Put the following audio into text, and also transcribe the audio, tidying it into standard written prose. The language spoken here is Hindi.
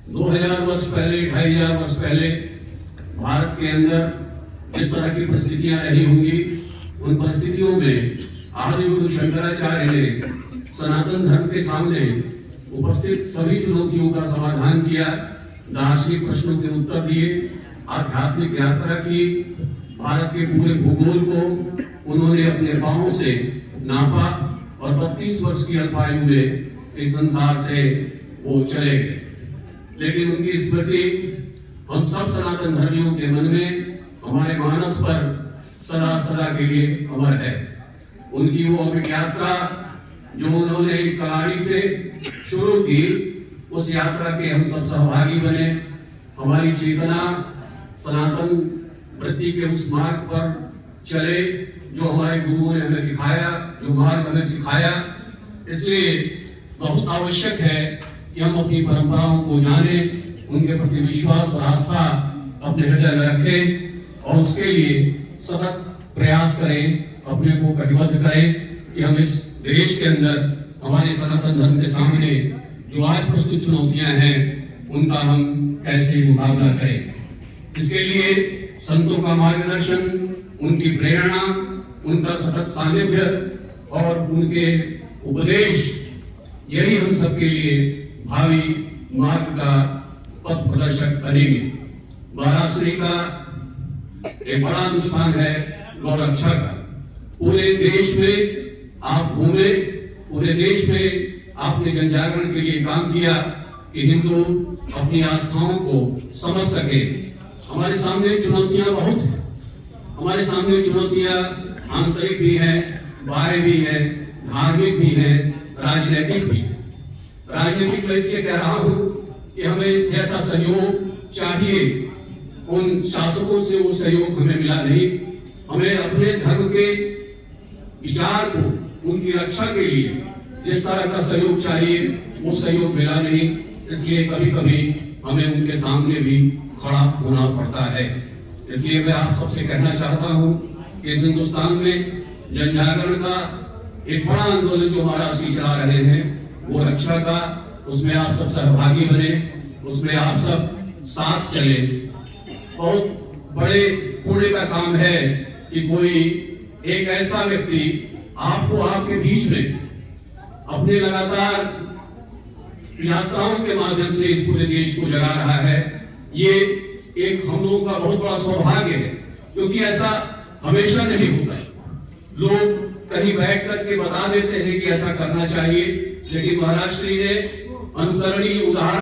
2000 वर्ष पहले, 2500 वर्ष पहले भारत के अंदर जिस तरह की परिस्थितियां रही होंगी, उन परिस्थितियों में आदिगुरु शंकराचार्य ने सनातन धर्म के सामने उपस्थित सभी चुनौतियों का समाधान किया, दार्शनिक प्रश्नों के उत्तर दिए, आध्यात्मिक यात्रा की, भारत के पूरे भूगोल को उन्होंने अपने पांवों से नापा और 32 वर्ष की अल्पायु में इस संसार से वो चले गए। लेकिन उनकी स्मृति हम सब सनातन धर्मियों के मन में, हमारे मानस पर सदा सदा के लिए अमर है। उनकी वो अमिट यात्रा जो उन्होंने कलाड़ी से शुरू की, उस यात्रा के हम सब सहभागी बने। हमारी चेतना सनातन वृत्ति के उस मार्ग पर चले जो हमारे गुरुओं ने हमें दिखाया, जो मार्ग हमें सिखाया। इसलिए बहुत आवश्यक है कि हम अपनी परंपराओं को जानें, उनके प्रति विश्वास और आस्था अपने हृदय में रखें और उसके लिए सतत प्रयास करें, अपने को कटिबद्ध करें कि हम इस देश के अंदर हमारे सनातन धर्म के सामने जो आज प्रस्तुत चुनौतियां हैं, उनका हम कैसे मुकाबला करें। इसके लिए संतों का मार्गदर्शन, उनकी प्रेरणा, उनका सतत सानिध्य और उनके उपदेश, यही हम सबके लिए भावी मार्ग का पथ प्रदर्शक बनेंगे। वाराणसी का एक बड़ा अनुष्ठान है गौरक्षा का। पूरे देश में आप घूमे, पूरे देश में आपने जन जागरण के लिए काम किया कि हिंदू अपनी आस्थाओं को समझ सके। हमारे सामने चुनौतियां बहुत हैं, हमारे सामने चुनौतियां आंतरिक भी हैं, बाह्य भी हैं, धार्मिक भी हैं, राजनीतिक भी है। राजनीतिक मैं इसलिए कह रहा हूं कि हमें जैसा सहयोग चाहिए उन शासकों से वो सहयोग हमें मिला नहीं। हमें अपने धर्म के विचार को, उनकी रक्षा के लिए जिस तरह का सहयोग चाहिए वो सहयोग मिला नहीं। इसलिए कभी कभी हमें उनके सामने भी खड़ा होना पड़ता है। इसलिए मैं आप सबसे कहना चाहता हूं कि इस हिंदुस्तान में जन जागरण का एक बड़ा आंदोलन जो हमारा सी चला रहे हैं, वो रक्षा का, उसमें आप सब सहभागी बने, उसमें आप सब साथ चले। बहुत बड़े पुण्य का काम है कि कोई एक ऐसा व्यक्ति आपको आपके बीच में अपने लगातार यात्राओं के माध्यम से इस पूरे देश को जगा रहा है। ये एक हम लोगों का बहुत बड़ा सौभाग्य है, क्योंकि ऐसा हमेशा नहीं होता। लोग कहीं बैठ करके बता देते हैं कि ऐसा करना चाहिए, लेकिन महाराज श्री ने अनुकरणीय उदाहरण